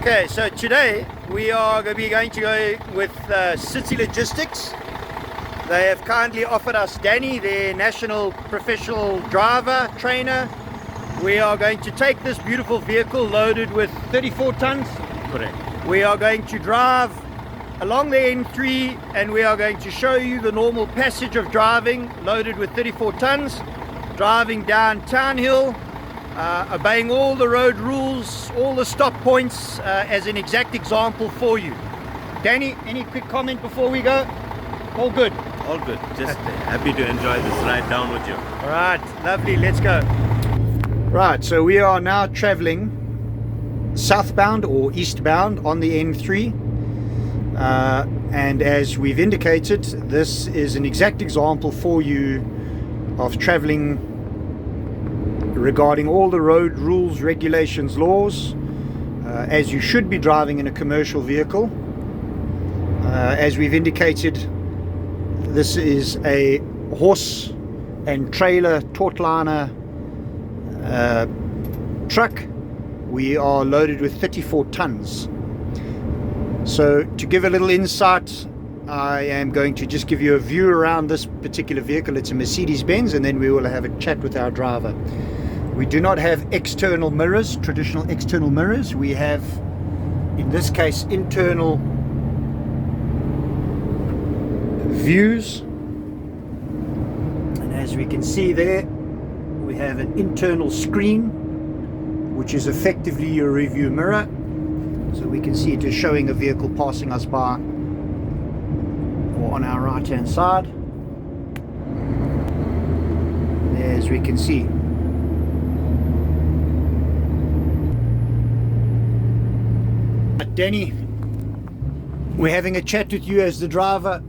Okay, so today we are going to go with City Logistics. They have kindly offered us Danny, their national professional driver trainer. We are going to take this beautiful vehicle loaded with 34 tons. Correct. We are going to drive along the N3 and we are going to show you the normal passage of driving loaded with 34 tons, driving down Town Hill, obeying all the road rules, all the stop points as an exact example for you. Danny, any quick comment before we go? All good? All good. Just happy to enjoy this ride down with you. All right, lovely, let's go. Right, so we are now traveling southbound or eastbound on the N3. And as we've indicated, this is an exact example for you of traveling regarding all the road rules, regulations, laws, as you should be driving in a commercial vehicle. As we've indicated, this is a horse and trailer tautliner truck. We are loaded with 34 tons. So to give a little insight, I am going to just give you a view around this particular vehicle. It's a Mercedes-Benz, and then we will have a chat with our driver. We do not have external mirrors, traditional external mirrors. We have, in this case, internal views. And as we can see there, we have an internal screen, which is effectively your review mirror. So we can see it is showing a vehicle passing us by or on our right hand side. As we can see. Danny, we're having a chat with you as the driver.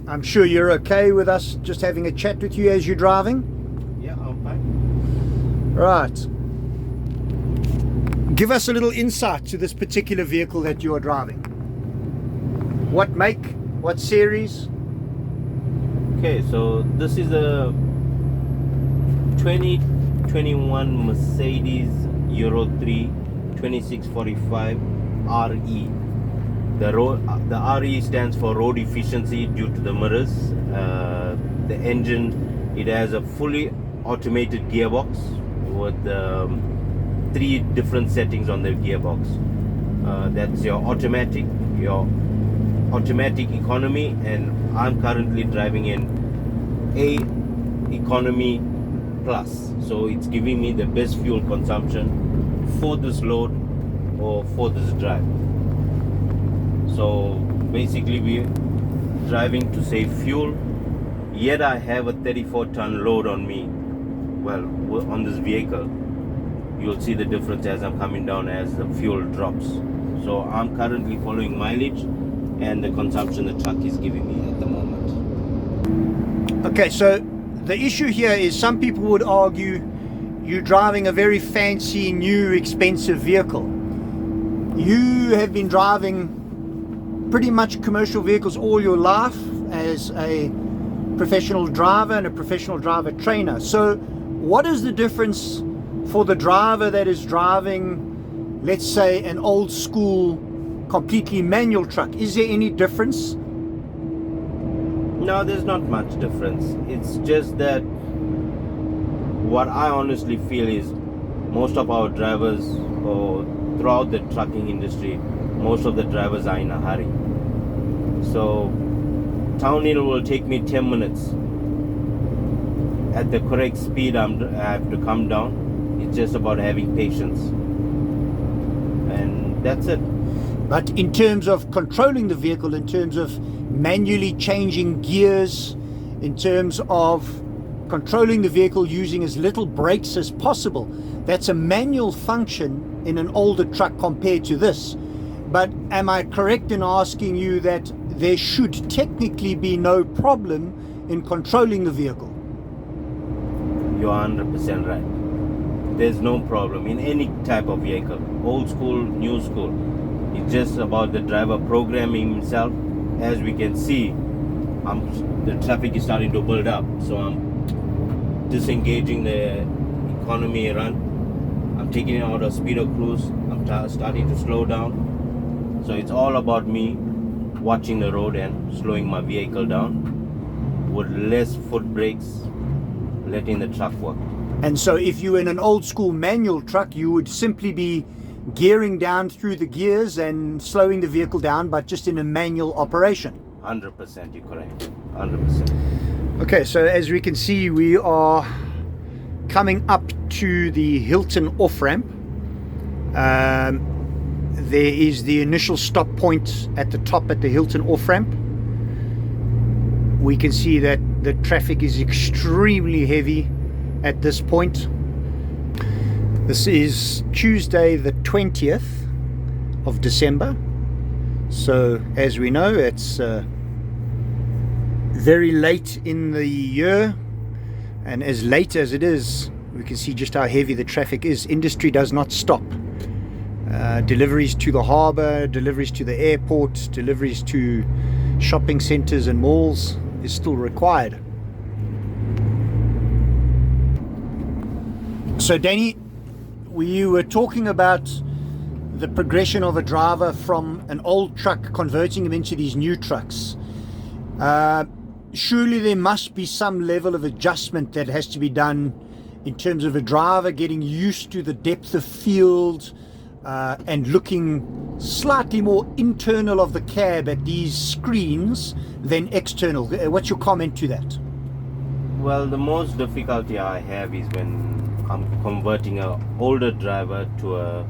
I'm sure you're okay with us just having a chat with you as you're driving? Yeah, I'm fine. Right. Give us a little insight to this particular vehicle that you are driving. What make? What series? Okay, so this is a 2021 Mercedes Euro 3 2645 RE. The RE stands for road efficiency due to the mirrors. The engine, it has a fully automated gearbox with 3 different settings on the gearbox. That's your automatic economy, and I'm currently driving in A economy plus, so it's giving me the best fuel consumption for this load or for this drive. So basically we're driving to save fuel, yet I have a 34-ton load on me. Well, on this vehicle you'll see the difference as I'm coming down as the fuel drops. So I'm currently following mileage and the consumption the truck is giving me at the moment. Okay, so the issue here is some people would argue you're driving a very fancy, new, expensive vehicle. You have been driving pretty much commercial vehicles all your life as a professional driver and a professional driver trainer. So what is the difference for the driver that is driving, let's say, an old school completely manual truck? Is there any difference? No, there's not much difference. It's just that what I honestly feel is most of our drivers, or throughout the trucking industry, most of the drivers are in a hurry. So Town Hill will take me 10 minutes. At the correct speed I have to come down. It's just about having patience, and that's it. But in terms of controlling the vehicle, in terms of manually changing gears, in terms of controlling the vehicle using as little brakes as possible, that's a manual function in an older truck compared to this. But am I correct in asking you that there should technically be no problem in controlling the vehicle? You're 100% right. There's no problem in any type of vehicle, old school, new school. It's just about the driver programming himself. As we can see, the traffic is starting to build up, so I'm disengaging the economy run. I'm I'm taking it out of speed of cruise. I'm starting to slow down. So it's all about me watching the road and slowing my vehicle down with less foot brakes, letting the truck work. And so if you were in an old school manual truck, you would simply be gearing down through the gears and slowing the vehicle down, but just in a manual operation. 100%, you're correct. 100%. Okay, so as we can see, we are coming up to the Hilton off-ramp. There is the initial stop point at the top at the Hilton off-ramp. We can see that the traffic is extremely heavy at this point. This is Tuesday the 20th of December. So as we know, it's very late in the year, and as late as it is, we can see just how heavy the traffic is. Industry does not stop. Deliveries to the harbour, deliveries to the airport, deliveries to shopping centres and malls is still required. So Danny, we were talking about the progression of a driver from an old truck, converting him into these new trucks. Surely there must be some level of adjustment that has to be done in terms of a driver getting used to the depth of field and looking slightly more internal of the cab at these screens than external. What's your comment to that? Well, the most difficulty I have is when I'm converting an older driver to a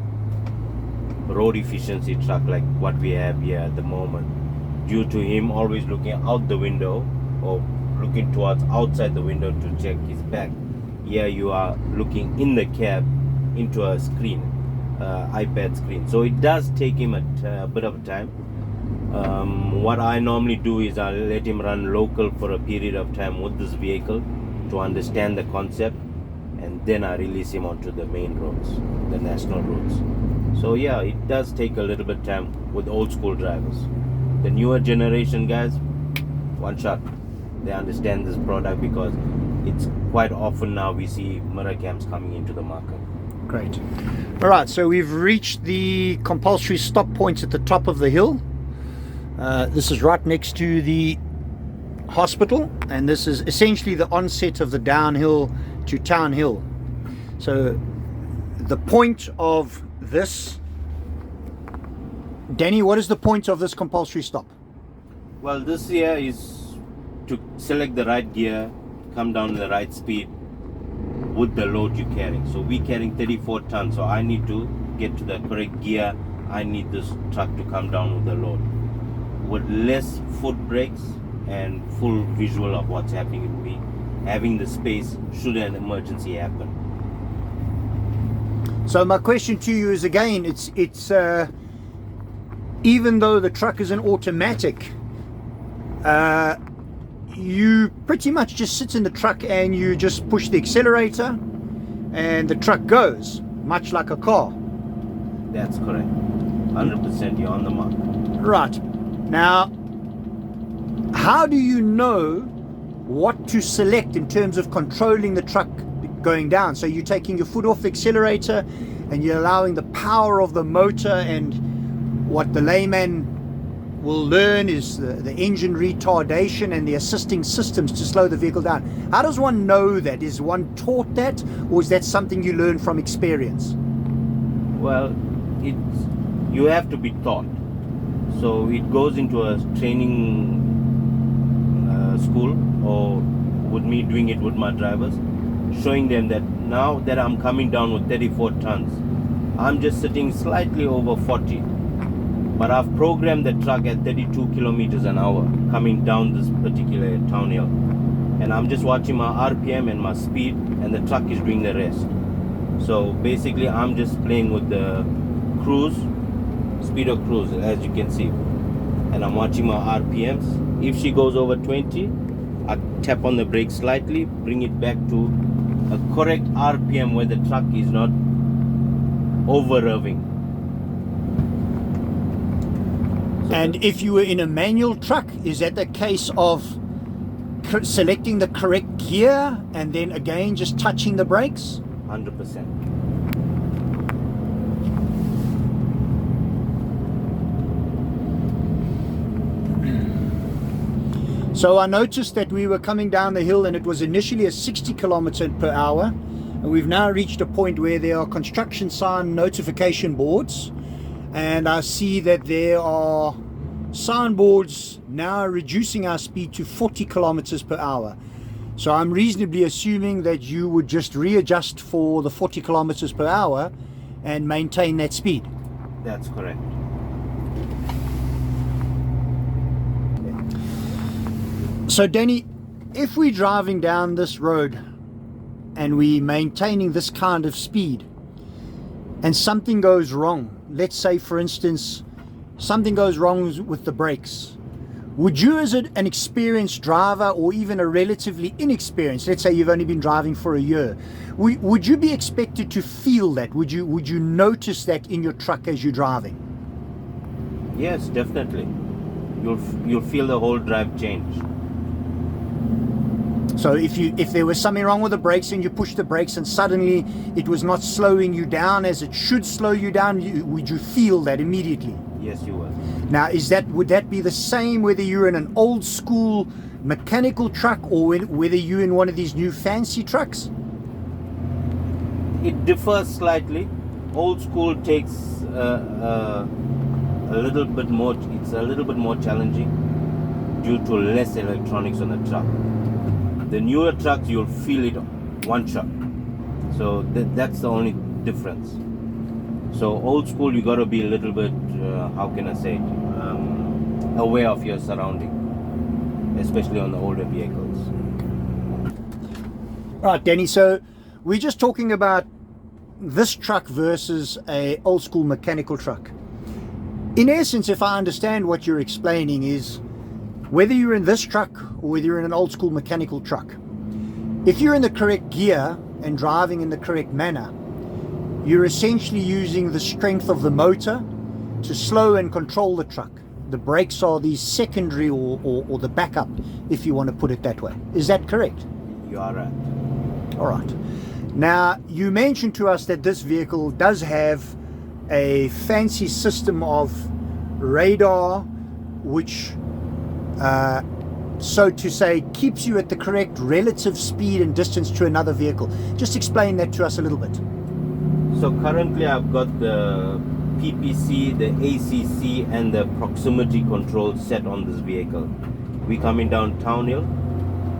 road efficiency truck like what we have here at the moment, due to him always looking out the window or looking towards outside the window to check his back. Here you are looking in the cab into a screen, iPad screen, so it does take him a bit of time. What I normally do is I let him run local for a period of time with this vehicle to understand the concept, and then I release him onto the main roads, the national roads. So yeah, it does take a little bit time with old school drivers. The newer generation guys, one shot, they understand this product because it's quite often now we see mirror cams coming into the market. Great. All right, so we've reached the compulsory stop points at the top of the hill. This is right next to the hospital, and this is essentially the onset of the downhill to Town Hill. So the point of this, Danny, what is the point of this compulsory stop? Well, this here is to select the right gear, come down the right speed with the load you're carrying. So we're carrying 34 tons, so I need to get to the correct gear. I need this truck to come down with the load with less foot brakes and full visual of what's happening with me, having the space should an emergency happen. So my question to you is, again, it's even though the truck is an automatic, you pretty much just sit in the truck and you just push the accelerator and the truck goes, much like a car. That's correct. 100%, you're on the mark. Right. Now, how do you know what to select in terms of controlling the truck going down? So you're taking your foot off the accelerator and you're allowing the power of the motor, and what the layman will learn is the engine retardation and the assisting systems to slow the vehicle down. How does one know that? Is one taught that, or is that something you learn from experience? Well, you have to be taught. So it goes into a training school, or with me doing it with my drivers, showing them that now that I'm coming down with 34 tons, I'm just sitting slightly over 40. But I've programmed the truck at 32 kilometers an hour coming down this particular town hill. And I'm just watching my RPM and my speed, and the truck is doing the rest. So basically I'm just playing with the cruise, speed of cruise, as you can see. And I'm watching my RPMs. If she goes over 20, I tap on the brake slightly, bring it back to a correct RPM where the truck is not over revving. And if you were in a manual truck, is that the case of selecting the correct gear and then again just touching the brakes? 100%. So I noticed that we were coming down the hill and it was initially a 60 kilometer per hour, and we've now reached a point where there are construction sign notification boards, and I see that there are signboards now reducing our speed to 40 kilometers per hour. So I'm reasonably assuming that you would just readjust for the 40 kilometers per hour and maintain that speed. That's correct. So Danny, if we're driving down this road and we're maintaining this kind of speed and something goes wrong, let's say for instance something goes wrong with the brakes, would you, as an experienced driver or even a relatively inexperienced, let's say you've only been driving for a year, would you be expected to feel that? Would you notice that in your truck as you're driving? Yes, definitely. You'll feel the whole drive change. So if there was something wrong with the brakes and you push the brakes and suddenly it was not slowing you down as it should slow you down, would you feel that immediately? Yes, you will. Now, would that be the same whether you're in an old school mechanical truck or whether you're in one of these new fancy trucks? It differs slightly. Old school takes a little bit more. It's a little bit more challenging due to less electronics on the truck. The newer trucks, you'll feel it one shot. So that's the only difference. So old school, you got to be a little bit, how can I say it, aware of your surrounding, especially on the older vehicles. Right, Danny, so we're just talking about this truck versus a old school mechanical truck. In essence, if I understand what you're explaining, is whether you're in this truck or whether you're in an old school mechanical truck, if you're in the correct gear and driving in the correct manner, you're essentially using the strength of the motor to slow and control the truck. The brakes are the secondary or the backup, if you want to put it that way. Is that correct? You are right. All right. Now, you mentioned to us that this vehicle does have a fancy system of radar, which, so to say, keeps you at the correct relative speed and distance to another vehicle. Just explain that to us a little bit. So currently I've got the PPC, the ACC and the proximity control set on this vehicle. We're coming down Town Hill.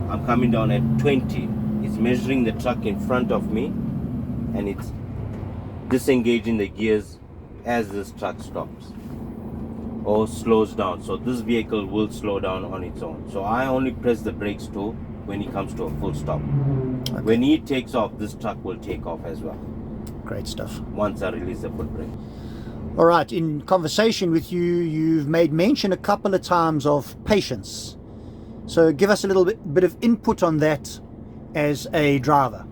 I'm coming down at 20. It's measuring the truck in front of me and it's disengaging the gears as this truck stops or slows down. So this vehicle will slow down on its own. So I only press the brakes too when he comes to a full stop. Okay. When he takes off, this truck will take off as well. Great stuff. Once I release the foot brake. All right, in conversation with you, you've made mention a couple of times of patience. So give us a little bit of input on that as a driver.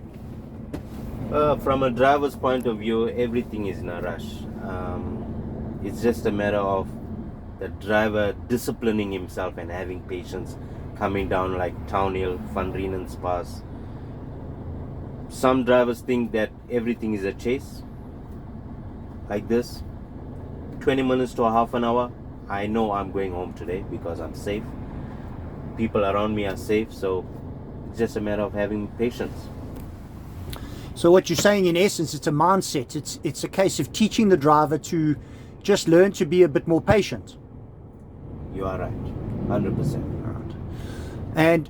From a driver's point of view, everything is in a rush. It's just a matter of the driver disciplining himself and having patience coming down like Town Hill, Van Rienen's Pass. Some drivers think that everything is a chase. Like this, 20 minutes to a half an hour, I know I'm going home today because I'm safe. People around me are safe, so it's just a matter of having patience. So what you're saying in essence, it's a mindset. It's a case of teaching the driver to just learn to be a bit more patient. You are right, 100%. Right. And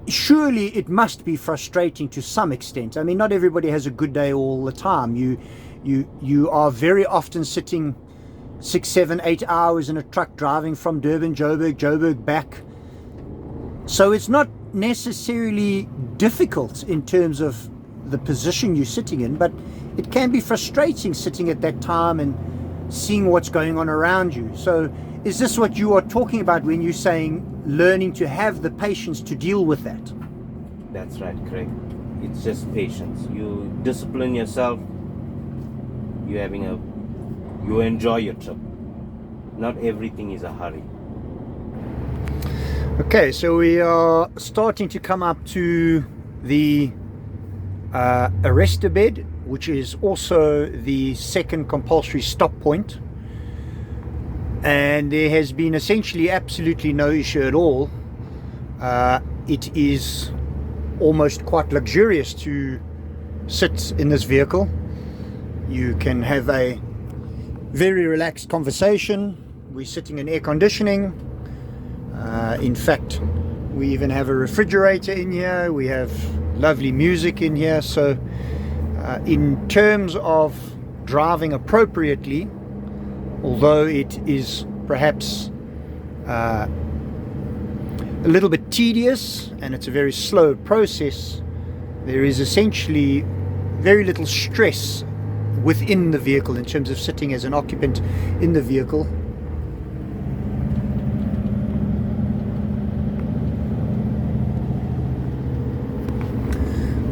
surely it must be frustrating to some extent. I mean, not everybody has a good day all the time. You are very often sitting 6, 7, 8 hours in a truck driving from Durban, Joburg back. So it's not necessarily difficult in terms of the position you're sitting in, but it can be frustrating sitting at that time and seeing what's going on around you. So is this what you are talking about when you're saying learning to have the patience to deal with that? That's right, Craig. It's just patience. You discipline yourself. You enjoy your trip. Not everything is a hurry. Okay, so we are starting to come up to the arrestor bed, which is also the second compulsory stop point. And there has been essentially absolutely no issue at all. It is almost quite luxurious to sit in this vehicle. You can have a very relaxed conversation. We're sitting in air conditioning. In fact, we even have a refrigerator in here. We have lovely music in here. So in terms of driving appropriately, although it is perhaps a little bit tedious and it's a very slow process, there is essentially very little stress within the vehicle in terms of sitting as an occupant in the vehicle.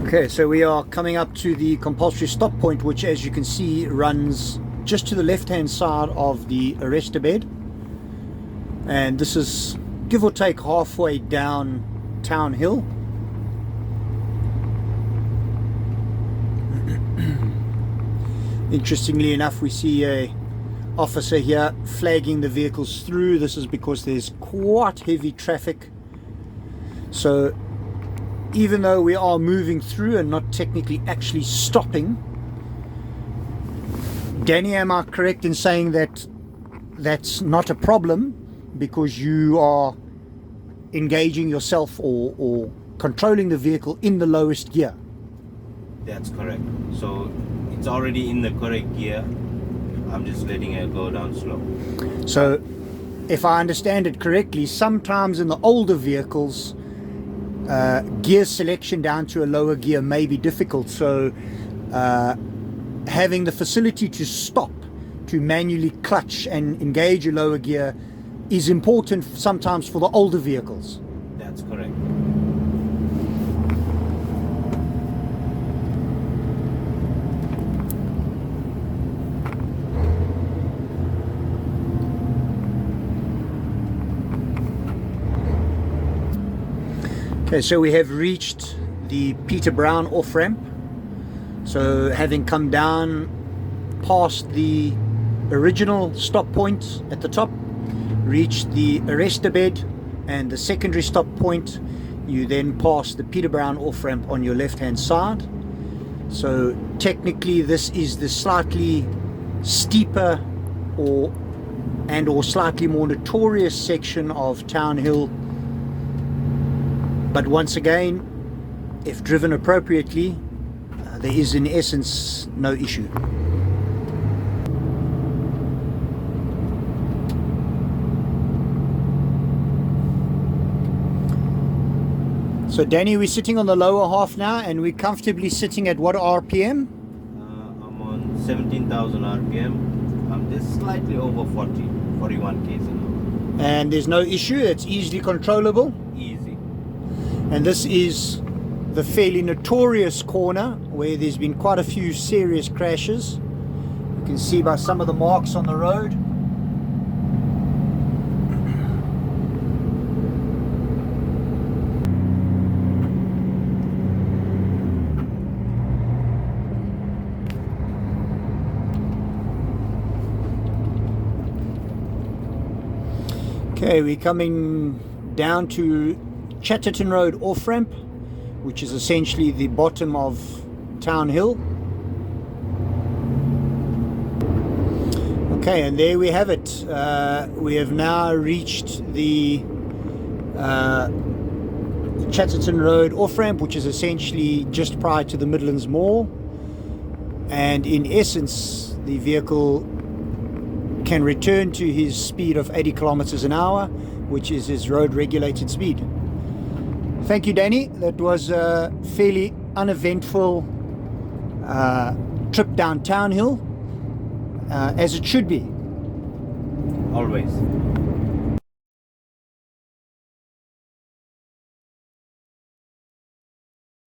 Okay, so we are coming up to the compulsory stop point, which, as you can see, runs just to the left-hand side of the arrestor bed. And this is give or take halfway down Town Hill. Interestingly enough, we see a officer here flagging the vehicles through. This is because there's quite heavy traffic. So even though we are moving through and not technically actually stopping, Danny, am I correct in saying that that's not a problem because you are engaging yourself or controlling the vehicle in the lowest gear? That's correct. So it's already in the correct gear. I'm just letting it go down slow. So if I understand it correctly, sometimes in the older vehicles, gear selection down to a lower gear may be difficult. So having the facility to stop, to manually clutch and engage a lower gear is important sometimes for the older vehicles. That's correct. Okay, so we have reached the Peter Brown off-ramp. So having come down past the original stop point at the top, reached the arrestor bed and the secondary stop point, you then pass the Peter Brown off-ramp on your left-hand side. So technically this is the slightly steeper or slightly more notorious section of Town Hill. But once again, if driven appropriately, there is in essence no issue. So Danny, we're sitting on the lower half now and we're comfortably sitting at what RPM? I'm on 17,000 RPM. I'm just slightly over 41 KZN. And there's no issue, it's easily controllable? Easy. And this is the fairly notorious corner where there's been quite a few serious crashes. You can see by some of the marks on the road. Okay, we're coming down to Chatterton Road off-ramp, which is essentially the bottom of Town Hill. Okay, and there we have it. We have now reached the Chatterton Road off-ramp, which is essentially just prior to the Midlands Mall. And in essence, the vehicle can return to his speed of 80 kilometers an hour, which is his road regulated speed. Thank you, Danny. That was a fairly uneventful trip down Town Hill, as it should be. Always.